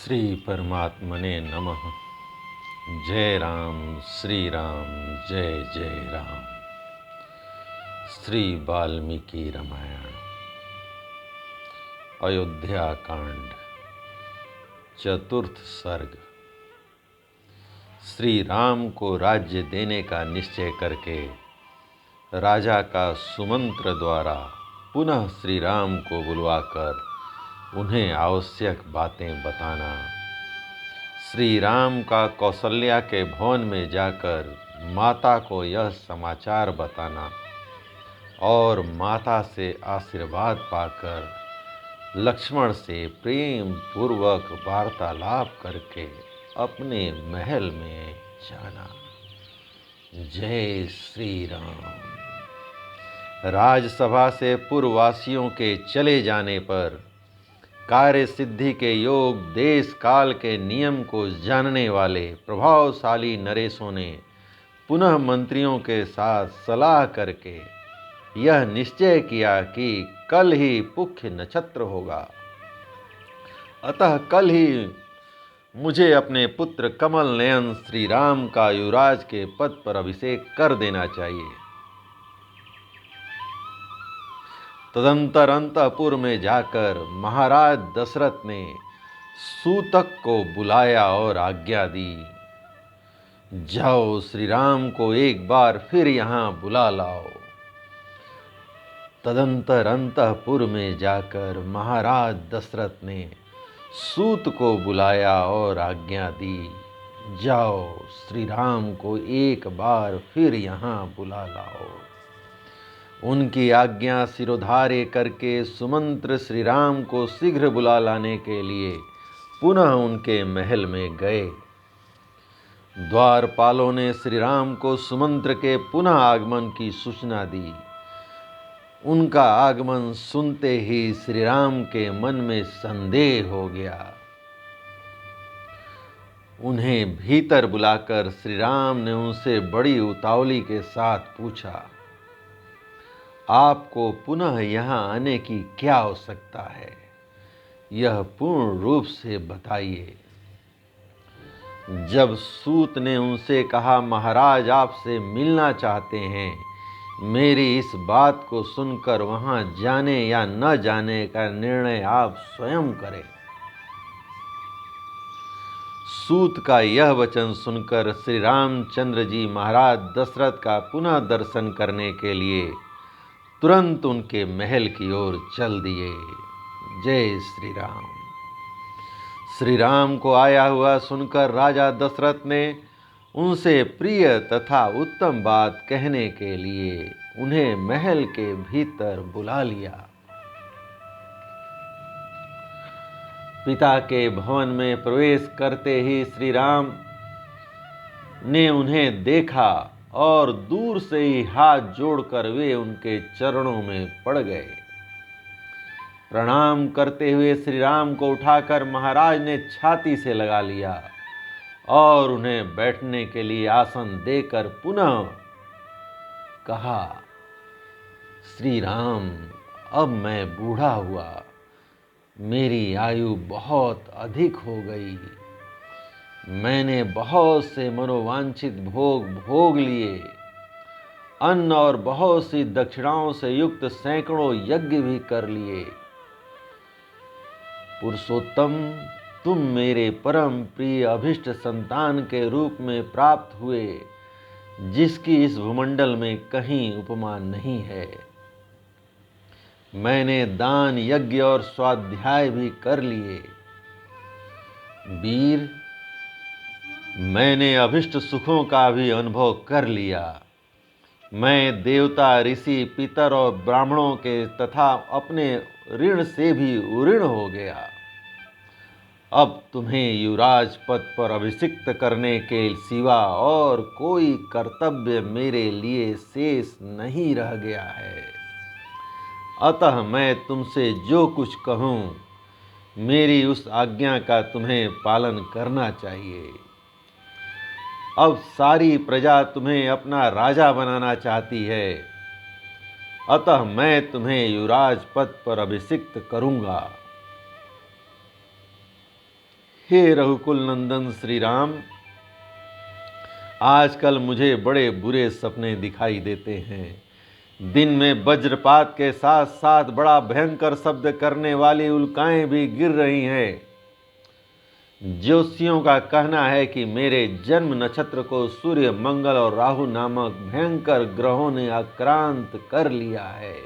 श्री परमात्मने नमः। जय राम श्री राम जय जय राम। श्री वाल्मीकि रामायण अयोध्या कांड चतुर्थ सर्ग। श्री राम को राज्य देने का निश्चय करके राजा का सुमंत्र द्वारा पुनः श्री राम को बुलवाकर उन्हें आवश्यक बातें बताना, श्री राम का कौशल्या के भवन में जाकर माता को यह समाचार बताना और माता से आशीर्वाद पाकर लक्ष्मण से प्रेम पूर्वक वार्तालाप करके अपने महल में जाना। जय श्री राम। राजसभा से पूर्ववासियों के चले जाने पर कार्य सिद्धि के योग देश काल के नियम को जानने वाले प्रभावशाली नरेशों ने पुनः मंत्रियों के साथ सलाह करके यह निश्चय किया कि कल ही पुख्य नक्षत्र होगा, अतः कल ही मुझे अपने पुत्र कमल नयन श्री राम का युवराज के पद पर अभिषेक कर देना चाहिए। तदंतर अंतपुर में जाकर महाराज दशरथ ने सूतक को बुलाया और आज्ञा दी, जाओ श्री राम को एक बार फिर यहाँ बुला लाओ। तदंतर अंतपुर में जाकर महाराज दशरथ ने सूत को बुलाया और आज्ञा दी, जाओ श्री राम को एक बार फिर यहाँ बुला लाओ। उनकी आज्ञा सिरोधार्य करके सुमंत्र श्री राम को शीघ्र बुला लाने के लिए पुनः उनके महल में गए। द्वारपालों ने श्री राम को सुमंत्र के पुनः आगमन की सूचना दी। उनका आगमन सुनते ही श्री राम के मन में संदेह हो गया। उन्हें भीतर बुलाकर श्री राम ने उनसे बड़ी उतावली के साथ पूछा, आपको पुनः यहाँ आने की क्या आवश्यकता है, यह पूर्ण रूप से बताइए। जब सूत ने उनसे कहा, महाराज आपसे मिलना चाहते हैं, मेरी इस बात को सुनकर वहाँ जाने या न जाने का निर्णय आप स्वयं करें। सूत का यह वचन सुनकर श्री रामचंद्र जी महाराज दशरथ का पुनः दर्शन करने के लिए तुरंत उनके महल की ओर चल दिए। जय श्री राम। श्री राम को आया हुआ सुनकर राजा दशरथ ने उनसे प्रिय तथा उत्तम बात कहने के लिए उन्हें महल के भीतर बुला लिया। पिता के भवन में प्रवेश करते ही श्री राम ने उन्हें देखा और दूर से ही हाथ जोड़कर वे उनके चरणों में पड़ गए। प्रणाम करते हुए श्री राम को उठाकर महाराज ने छाती से लगा लिया और उन्हें बैठने के लिए आसन देकर पुनः कहा, श्री राम, अब मैं बूढ़ा हुआ, मेरी आयु बहुत अधिक हो गई, मैंने बहुत से मनोवांछित भोग लिए, अन्न और बहुत सी दक्षिणाओं से युक्त सैकड़ों यज्ञ भी कर लिए। पुरुषोत्तम, तुम मेरे परम प्रिय अभिष्ट संतान के रूप में प्राप्त हुए, जिसकी इस भूमंडल में कहीं उपमा नहीं है। मैंने दान यज्ञ और स्वाध्याय भी कर लिए। वीर, मैंने अभिष्ट सुखों का भी अनुभव कर लिया। मैं देवता, ऋषि, पितर और ब्राह्मणों के तथा अपने ऋण से भी उऋण हो गया। अब तुम्हें युवराज पद पर अभिषिक्त करने के सिवा और कोई कर्तव्य मेरे लिए शेष नहीं रह गया है। अतः मैं तुमसे जो कुछ कहूँ, मेरी उस आज्ञा का तुम्हें पालन करना चाहिए। अब सारी प्रजा तुम्हें अपना राजा बनाना चाहती है, अतः मैं तुम्हें युवराज पद पर अभिषिक्त करूंगा। हे रघुकुल नंदन श्री राम, आजकल मुझे बड़े बुरे सपने दिखाई देते हैं। दिन में वज्रपात के साथ साथ बड़ा भयंकर शब्द करने वाली उल्काएं भी गिर रही हैं। ज्योतिषियों का कहना है कि मेरे जन्म नक्षत्र को सूर्य, मंगल और राहु नामक भयंकर ग्रहों ने आक्रांत कर लिया है।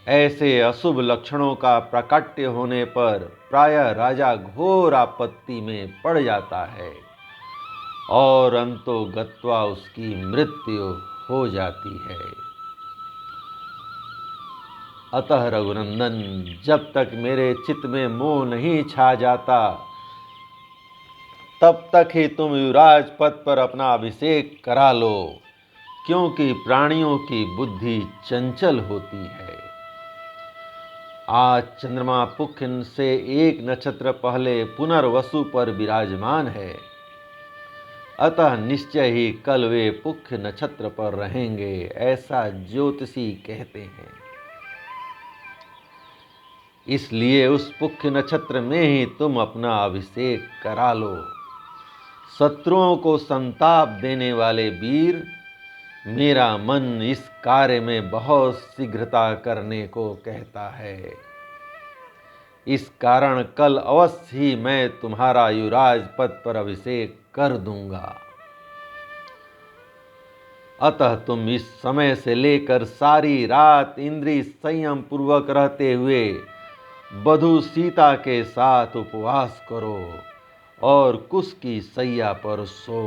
ऐसे अशुभ लक्षणों का प्राकट्य होने पर प्रायः राजा घोर आपत्ति में पड़ जाता है और अंतो गत्वा उसकी मृत्यु हो जाती है। अतः रघुनंदन, जब तक मेरे चित्त में मोह नहीं छा जाता तब तक ही तुम युवराज पद पर अपना अभिषेक करा लो, क्योंकि प्राणियों की बुद्धि चंचल होती है। आज चंद्रमा पुख्य से एक नक्षत्र पहले पुनर्वसु पर विराजमान है, अतः निश्चय ही कल वे पुख्य नक्षत्र पर रहेंगे, ऐसा ज्योतिषी कहते हैं। इसलिए उस पुख्य नक्षत्र में ही तुम अपना अभिषेक करा लो। शत्रुओं को संताप देने वाले वीर, मेरा मन इस कार्य में बहुत शीघ्रता करने को कहता है। इस कारण कल अवश्य ही मैं तुम्हारा युवराज पद पर अभिषेक कर दूंगा। अतः तुम इस समय से लेकर सारी रात इंद्रिय संयम पूर्वक रहते हुए वधू सीता के साथ उपवास करो और कुश की सैया पर सो।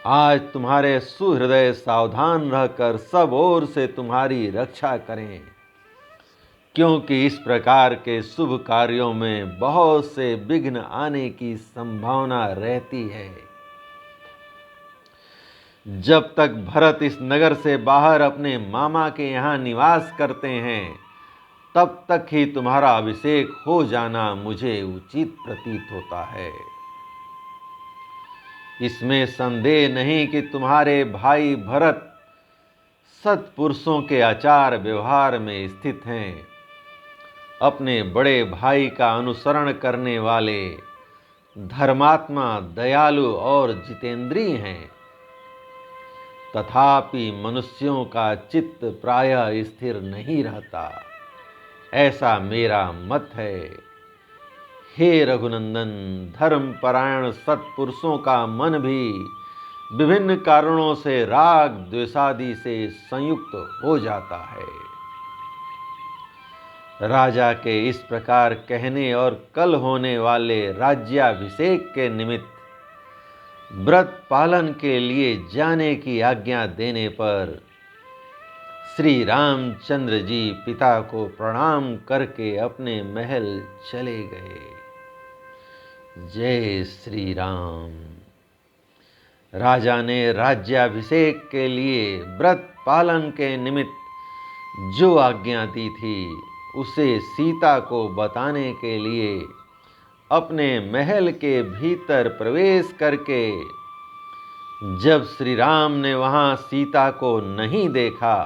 आज तुम्हारे सुहृदय सावधान रहकर सब ओर से तुम्हारी रक्षा करें, क्योंकि इस प्रकार के शुभ कार्यों में बहुत से विघ्न आने की संभावना रहती है। जब तक भरत इस नगर से बाहर अपने मामा के यहाँ निवास करते हैं, तब तक ही तुम्हारा अभिषेक हो जाना मुझे उचित प्रतीत होता है। इसमें संदेह नहीं कि तुम्हारे भाई भरत सत्पुरुषों के आचार व्यवहार में स्थित हैं, अपने बड़े भाई का अनुसरण करने वाले, धर्मात्मा, दयालु और जितेंद्रिय हैं। तथापि मनुष्यों का चित्त प्रायः स्थिर नहीं रहता, ऐसा मेरा मत है। हे रघुनंदन, धर्मपरायण सत्पुरुषों का मन भी विभिन्न कारणों से राग द्वेषादि से संयुक्त हो जाता है। राजा के इस प्रकार कहने और कल होने वाले राज्याभिषेक के निमित्त व्रत पालन के लिए जाने की आज्ञा देने पर श्री रामचंद्र जी पिता को प्रणाम करके अपने महल चले गए। जय श्री राम। राजा ने राज्याभिषेक के लिए व्रत पालन के निमित्त जो आज्ञा दी थी, उसे सीता को बताने के लिए अपने महल के भीतर प्रवेश करके जब श्री राम ने वहां सीता को नहीं देखा,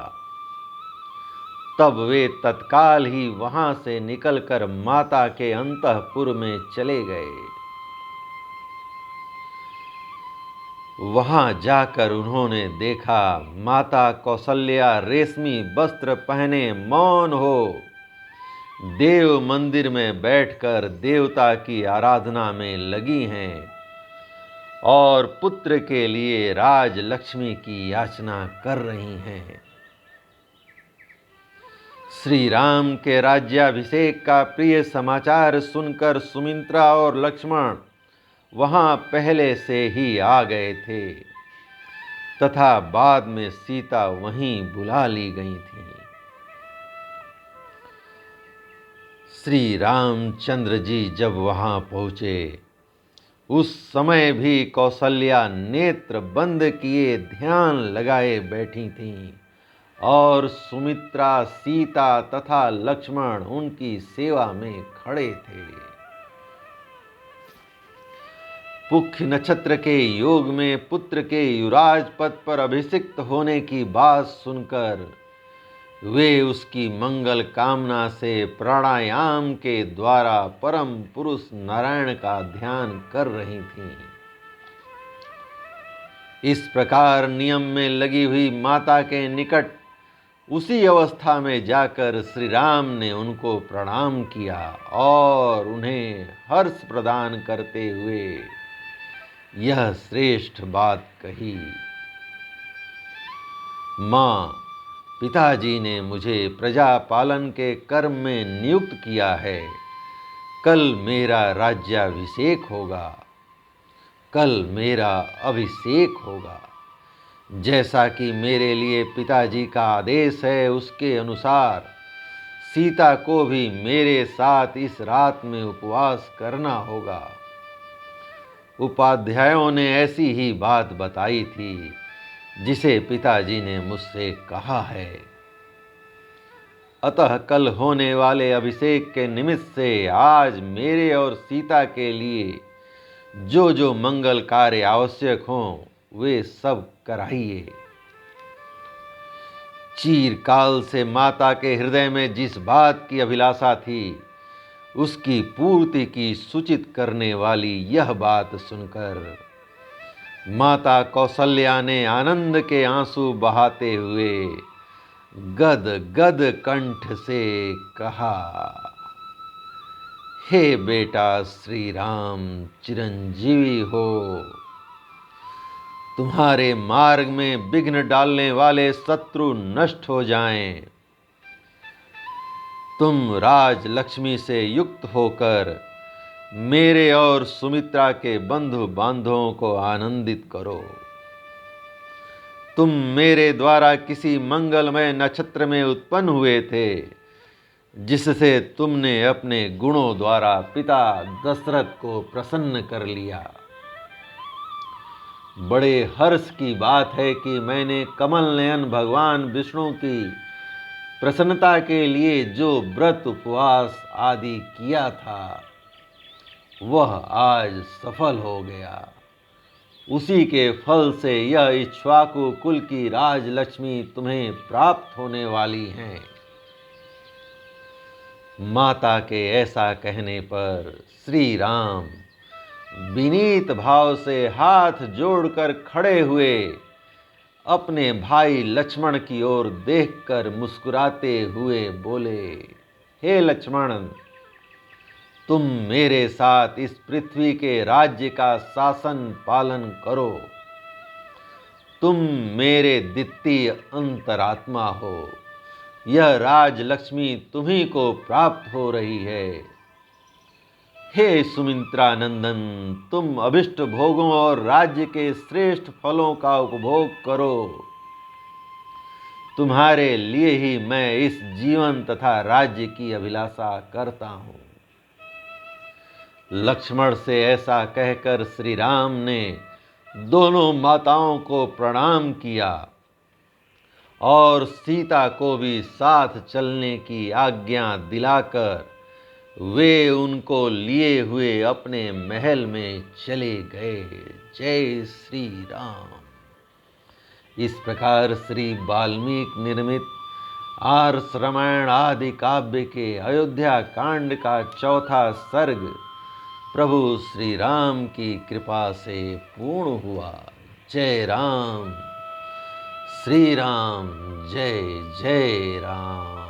तब वे तत्काल ही वहां से निकलकर माता के अंतःपुर में चले गए। वहां जाकर उन्होंने देखा माता कौसल्या रेशमी वस्त्र पहने मौन हो देव मंदिर में बैठकर देवता की आराधना में लगी हैं और पुत्र के लिए राजलक्ष्मी की याचना कर रही हैं। श्री राम के राज्याभिषेक का प्रिय समाचार सुनकर सुमित्रा और लक्ष्मण वहां पहले से ही आ गए थे तथा बाद में सीता वहीं बुला ली गई थी। श्री रामचंद्र जी जब वहां पहुंचे, उस समय भी कौसल्या नेत्र बंद किए ध्यान लगाए बैठी थीं और सुमित्रा, सीता तथा लक्ष्मण उनकी सेवा में खड़े थे। पुख्य नक्षत्र के योग में पुत्र के युवराज पद पर अभिषिक्त होने की बात सुनकर वे उसकी मंगल कामना से प्राणायाम के द्वारा परम पुरुष नारायण का ध्यान कर रही थीं। इस प्रकार नियम में लगी हुई माता के निकट उसी अवस्था में जाकर श्री राम ने उनको प्रणाम किया और उन्हें हर्ष प्रदान करते हुए यह श्रेष्ठ बात कही। माँ, पिताजी ने मुझे प्रजा पालन के कर्म में नियुक्त किया है। कल मेरा राज्याभिषेक होगा, कल मेरा अभिषेक होगा। जैसा कि मेरे लिए पिताजी का आदेश है, उसके अनुसार सीता को भी मेरे साथ इस रात में उपवास करना होगा। उपाध्यायों ने ऐसी ही बात बताई थी जिसे पिताजी ने मुझसे कहा है। अतः कल होने वाले अभिषेक के निमित्त से आज मेरे और सीता के लिए जो जो मंगल कार्य आवश्यक हों वे सब कराइए। चीरकाल से माता के हृदय में जिस बात की अभिलाषा थी उसकी पूर्ति की सूचित करने वाली यह बात सुनकर माता कौसल्या ने आनंद के आंसू बहाते हुए गद गद कंठ से कहा, हे बेटा श्री राम, चिरंजीवी हो। तुम्हारे मार्ग में विघ्न डालने वाले शत्रु नष्ट हो जाएं। तुम राज लक्ष्मी से युक्त होकर मेरे और सुमित्रा के बंधु बांधवों को आनंदित करो। तुम मेरे द्वारा किसी मंगलमय नक्षत्र में उत्पन्न हुए थे जिससे तुमने अपने गुणों द्वारा पिता दशरथ को प्रसन्न कर लिया। बड़े हर्ष की बात है कि मैंने कमल नयन भगवान विष्णु की प्रसन्नता के लिए जो व्रत उपवास आदि किया था वह आज सफल हो गया। उसी के फल से यह इक्ष्वाकु कुल की राजलक्ष्मी तुम्हें प्राप्त होने वाली हैं। माता के ऐसा कहने पर श्री राम विनीत भाव से हाथ जोड़कर खड़े हुए अपने भाई लक्ष्मण की ओर देखकर मुस्कुराते हुए बोले, हे लक्ष्मण, तुम मेरे साथ इस पृथ्वी के राज्य का शासन पालन करो। तुम मेरे द्वितीय अंतरात्मा हो। यह राजलक्ष्मी तुम्ही को प्राप्त हो रही है। हे सुमित्रा नंदन, तुम अभिष्ट भोगों और राज्य के श्रेष्ठ फलों का उपभोग करो। तुम्हारे लिए ही मैं इस जीवन तथा राज्य की अभिलाषा करता हूँ। लक्ष्मण से ऐसा कहकर श्री राम ने दोनों माताओं को प्रणाम किया और सीता को भी साथ चलने की आज्ञा दिलाकर वे उनको लिए हुए अपने महल में चले गए। जय श्री राम। इस प्रकार श्री वाल्मीकि निर्मित आर्ष रामायण आदि काव्य के अयोध्या कांड का चौथा सर्ग प्रभु श्री राम की कृपा से पूर्ण हुआ। जय राम, श्री राम, जय जय राम।